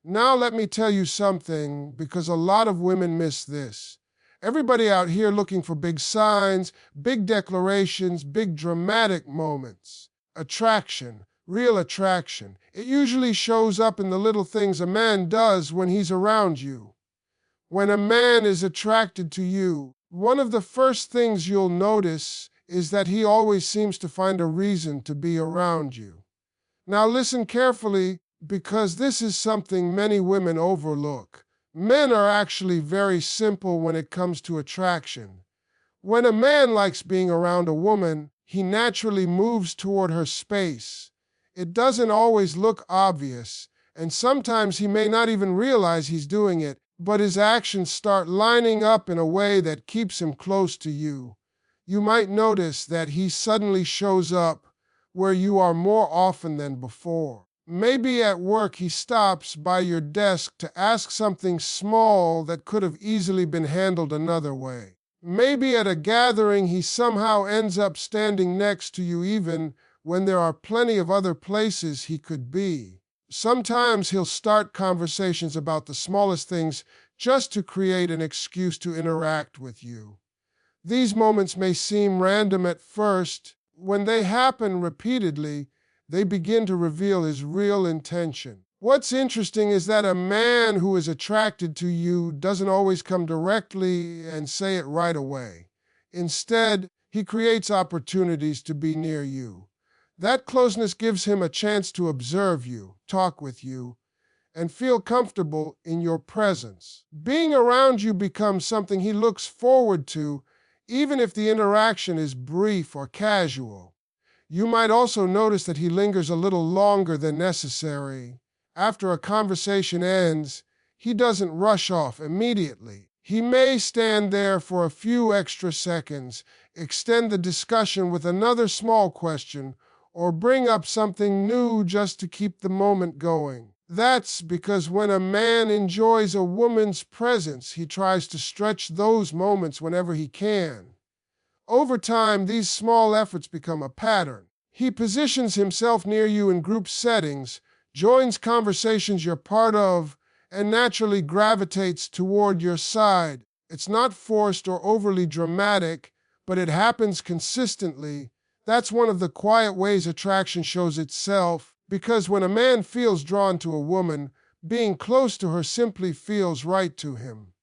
Now let me tell you something, because a lot of women miss this. Everybody out here looking for big signs, big declarations, big dramatic moments. Attraction, real attraction. It usually shows up in the little things a man does when he's around you. When a man is attracted to you, one of the first things you'll notice is that he always seems to find a reason to be around you. Now listen carefully, because this is something many women overlook. Men are actually very simple when it comes to attraction. When a man likes being around a woman, he naturally moves toward her space. It doesn't always look obvious, and sometimes he may not even realize he's doing it, but his actions start lining up in a way that keeps him close to you. You might notice that he suddenly shows up where you are more often than before. Maybe at work he stops by your desk to ask something small that could have easily been handled another way. Maybe at a gathering he somehow ends up standing next to you even when there are plenty of other places he could be. Sometimes he'll start conversations about the smallest things just to create an excuse to interact with you. These moments may seem random at first. When they happen repeatedly, they begin to reveal his real intention. What's interesting is that a man who is attracted to you doesn't always come directly and say it right away. Instead, he creates opportunities to be near you. That closeness gives him a chance to observe you, talk with you, and feel comfortable in your presence. Being around you becomes something he looks forward to, even if the interaction is brief or casual. You might also notice that he lingers a little longer than necessary. After a conversation ends, he doesn't rush off immediately. He may stand there for a few extra seconds, extend the discussion with another small question, or bring up something new just to keep the moment going. That's because when a man enjoys a woman's presence, he tries to stretch those moments whenever he can. Over time, these small efforts become a pattern. He positions himself near you in group settings, joins conversations you're part of, and naturally gravitates toward your side. It's not forced or overly dramatic, but it happens consistently. That's one of the quiet ways attraction shows itself, because when a man feels drawn to a woman, being close to her simply feels right to him.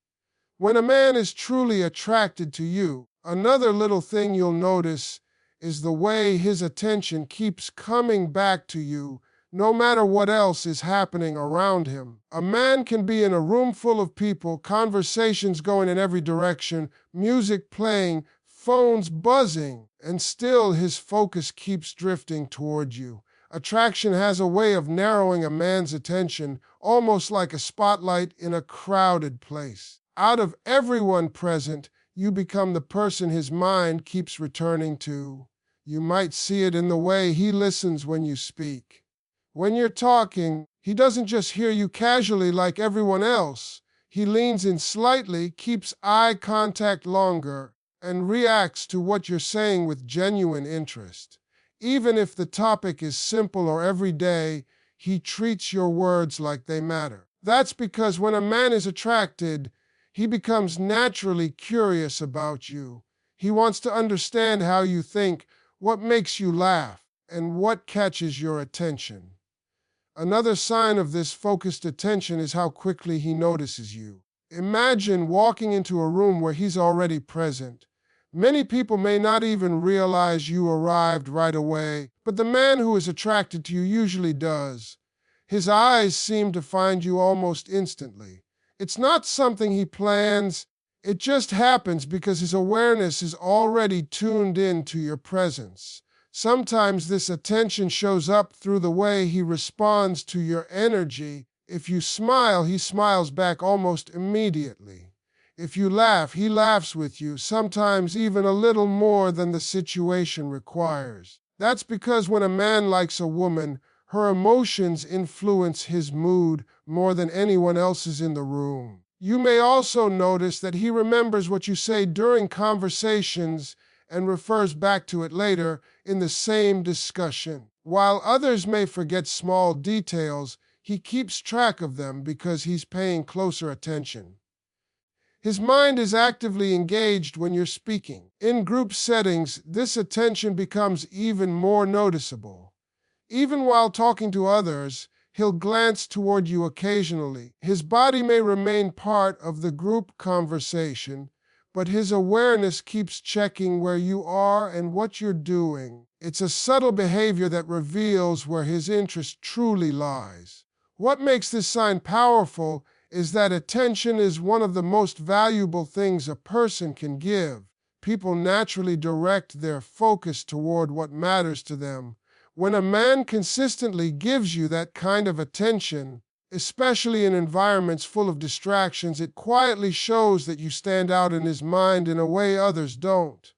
When a man is truly attracted to you, another little thing you'll notice is the way his attention keeps coming back to you, no matter what else is happening around him. A man can be in a room full of people, conversations going in every direction, music playing, phones buzzing, and still his focus keeps drifting toward you. Attraction has a way of narrowing a man's attention, almost like a spotlight in a crowded place. Out of everyone present, you become the person his mind keeps returning to. You might see it in the way he listens when you speak. When you're talking, he doesn't just hear you casually like everyone else. He leans in slightly, keeps eye contact longer, and reacts to what you're saying with genuine interest. Even if the topic is simple or everyday, he treats your words like they matter. That's because when a man is attracted, he becomes naturally curious about you. He wants to understand how you think, what makes you laugh, and what catches your attention. Another sign of this focused attention is how quickly he notices you. Imagine walking into a room where he's already present. Many people may not even realize you arrived right away, but the man who is attracted to you usually does. His eyes seem to find you almost instantly. It's not something he plans, it just happens because his awareness is already tuned in to your presence. Sometimes this attention shows up through the way he responds to your energy. If you smile, he smiles back almost immediately. If you laugh, he laughs with you, sometimes even a little more than the situation requires. That's because when a man likes a woman, her emotions influence his mood more than anyone else's in the room. You may also notice that he remembers what you say during conversations and refers back to it later in the same discussion. While others may forget small details, He keeps track of them because he's paying closer attention. His mind is actively engaged when you're speaking. In group settings, this attention becomes even more noticeable. Even while talking to others, he'll glance toward you occasionally. His body may remain part of the group conversation, but his awareness keeps checking where you are and what you're doing. It's a subtle behavior that reveals where his interest truly lies. What makes this sign powerful is that attention is one of the most valuable things a person can give. People naturally direct their focus toward what matters to them. When a man consistently gives you that kind of attention, especially in environments full of distractions, it quietly shows that you stand out in his mind in a way others don't.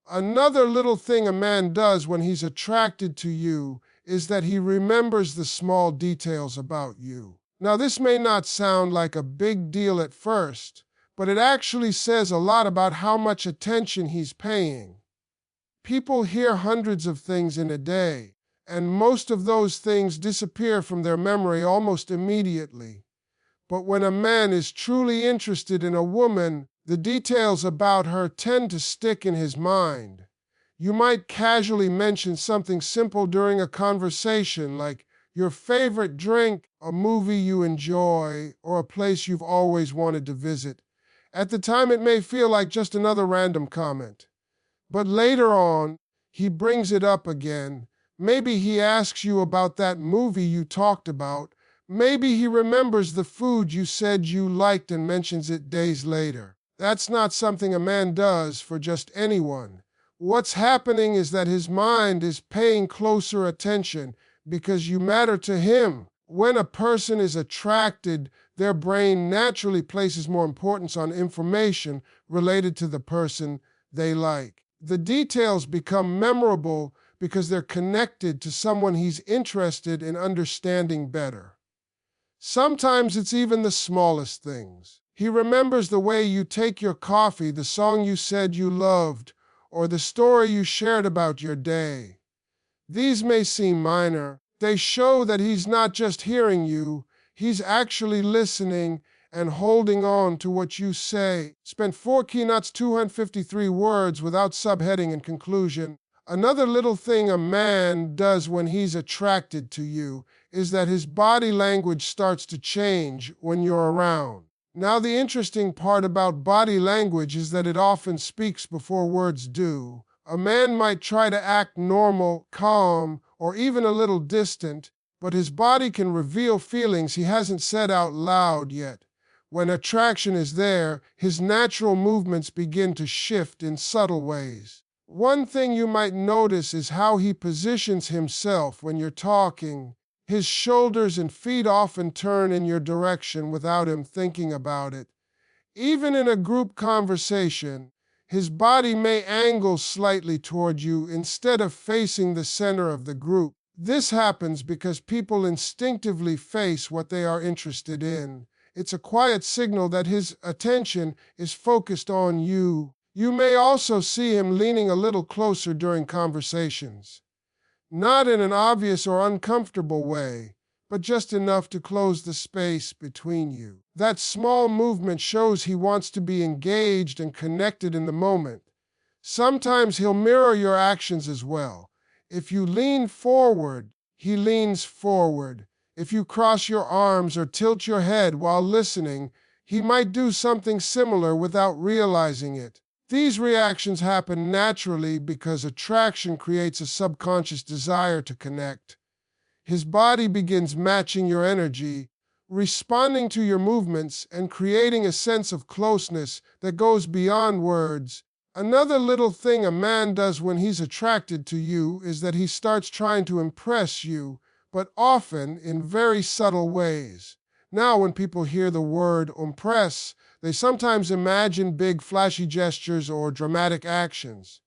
Another little thing a man does when he's attracted to you is that he remembers the small details about you. Now, this may not sound like a big deal at first, but it actually says a lot about how much attention he's paying. People hear hundreds of things in a day, and most of those things disappear from their memory almost immediately. But when a man is truly interested in a woman, the details about her tend to stick in his mind. You might casually mention something simple during a conversation, like your favorite drink, a movie you enjoy, or a place you've always wanted to visit. At the time, it may feel like just another random comment. But later on, he brings it up again. Maybe he asks you about that movie you talked about. Maybe he remembers the food you said you liked and mentions it days later. That's not something a man does for just anyone. What's happening is that his mind is paying closer attention because you matter to him. When a person is attracted, their brain naturally places more importance on information related to the person they like. The details become memorable because they're connected to someone he's interested in understanding better. Sometimes it's even the smallest things. He remembers the way you take your coffee, the song you said you loved, or the story you shared about your day. These may seem minor. They show that he's not just hearing you, he's actually listening and holding on to what you say. Spent 4 keynotes, 253 words without subheading and conclusion. Another little thing a man does when he's attracted to you is that his body language starts to change when you're around. Now, the interesting part about body language is that it often speaks before words do. A man might try to act normal, calm, or even a little distant, but his body can reveal feelings he hasn't said out loud yet. When attraction is there, his natural movements begin to shift in subtle ways. One thing you might notice is how he positions himself when you're talking. His shoulders and feet often turn in your direction without him thinking about it. Even in a group conversation, his body may angle slightly toward you instead of facing the center of the group. This happens because people instinctively face what they are interested in. It's a quiet signal that his attention is focused on you. You may also see him leaning a little closer during conversations. Not in an obvious or uncomfortable way, but just enough to close the space between you. That small movement shows he wants to be engaged and connected in the moment. Sometimes he'll mirror your actions as well. If you lean forward, he leans forward. If you cross your arms or tilt your head while listening, he might do something similar without realizing it. These reactions happen naturally because attraction creates a subconscious desire to connect. His body begins matching your energy, responding to your movements, and creating a sense of closeness that goes beyond words. Another little thing a man does when he's attracted to you is that he starts trying to impress you, but often in very subtle ways. Now, when people hear the word impress, they sometimes imagine big flashy gestures or dramatic actions.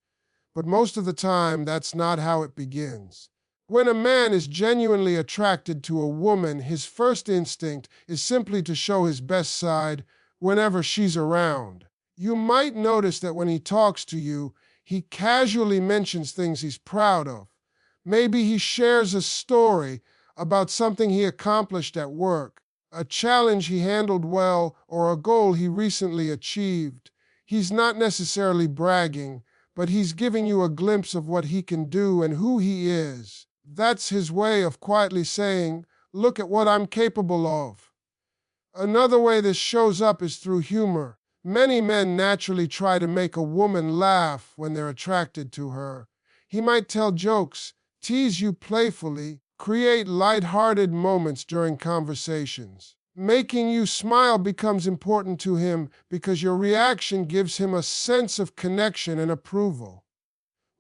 But most of the time, that's not how it begins. When a man is genuinely attracted to a woman, his first instinct is simply to show his best side whenever she's around. You might notice that when he talks to you, he casually mentions things he's proud of. Maybe he shares a story, about something he accomplished at work, a challenge he handled well, or a goal he recently achieved. He's not necessarily bragging, but he's giving you a glimpse of what he can do and who he is. That's his way of quietly saying, "Look at what I'm capable of." Another way this shows up is through humor. Many men naturally try to make a woman laugh when they're attracted to her. He might tell jokes, tease you playfully, create light-hearted moments during conversations. Making you smile becomes important to him because your reaction gives him a sense of connection and approval.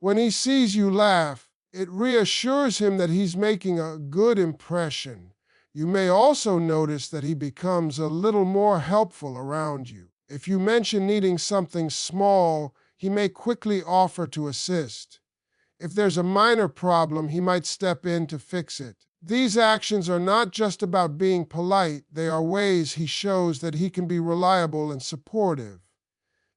When he sees you laugh, it reassures him that he's making a good impression. You may also notice that he becomes a little more helpful around you. If you mention needing something small, he may quickly offer to assist. If there's a minor problem, he might step in to fix it. These actions are not just about being polite, they are ways he shows that he can be reliable and supportive.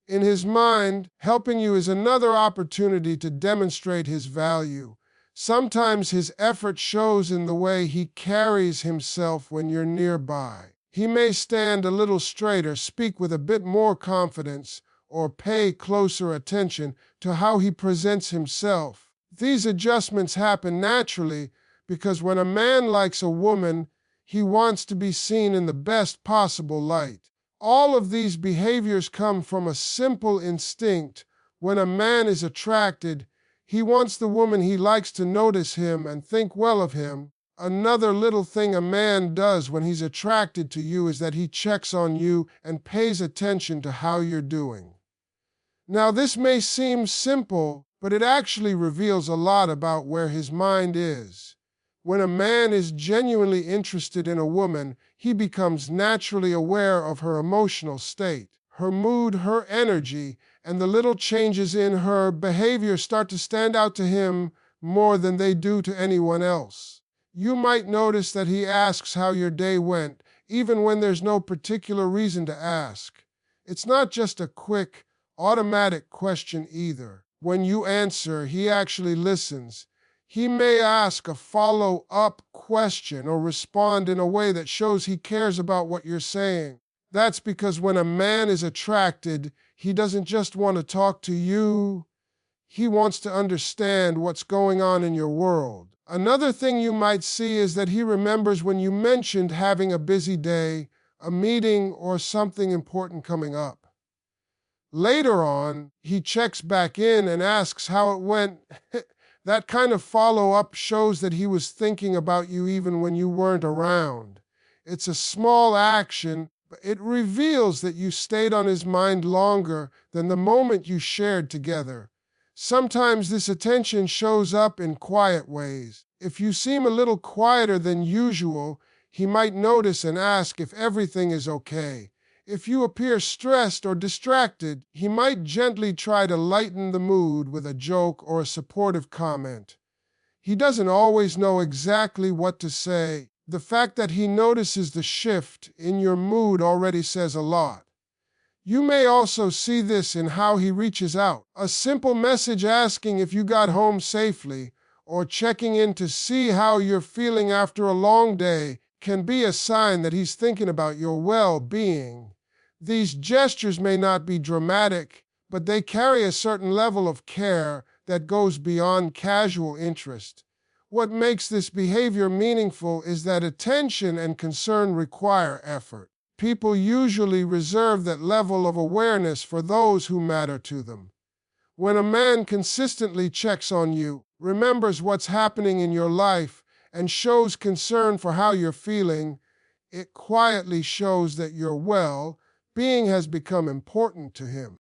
In his mind, helping you is another opportunity to demonstrate his value. Sometimes his effort shows in the way he carries himself when you're nearby. He may stand a little straighter, speak with a bit more confidence, or pay closer attention to how he presents himself. These adjustments happen naturally because when a man likes a woman, he wants to be seen in the best possible light. All of these behaviors come from a simple instinct. When a man is attracted, he wants the woman he likes to notice him and think well of him. Another little thing a man does when he's attracted to you is that he checks on you and pays attention to how you're doing. Now, this may seem simple, but it actually reveals a lot about where his mind is. When a man is genuinely interested in a woman, he becomes naturally aware of her emotional state. Her mood, her energy, and the little changes in her behavior start to stand out to him more than they do to anyone else. You might notice that he asks how your day went, even when there's no particular reason to ask. It's not just a quick, automatic question either. When you answer, he actually listens. He may ask a follow-up question or respond in a way that shows he cares about what you're saying. That's because when a man is attracted, he doesn't just want to talk to you, he wants to understand what's going on in your world. Another thing you might see is that he remembers when you mentioned having a busy day, a meeting, or something important coming up. Later on, he checks back in and asks how it went. That kind of follow-up shows that he was thinking about you even when you weren't around. It's a small action, but it reveals that you stayed on his mind longer than the moment you shared together. Sometimes this attention shows up in quiet ways. If you seem a little quieter than usual, he might notice and ask if everything is okay. If you appear stressed or distracted, he might gently try to lighten the mood with a joke or a supportive comment. He doesn't always know exactly what to say. The fact that he notices the shift in your mood already says a lot. You may also see this in how he reaches out. A simple message asking if you got home safely or checking in to see how you're feeling after a long day can be a sign that he's thinking about your well-being. These gestures may not be dramatic, but they carry a certain level of care that goes beyond casual interest. What makes this behavior meaningful is that attention and concern require effort. People usually reserve that level of awareness for those who matter to them. When a man consistently checks on you, remembers what's happening in your life, and shows concern for how you're feeling, it quietly shows that your well-being has become important to him.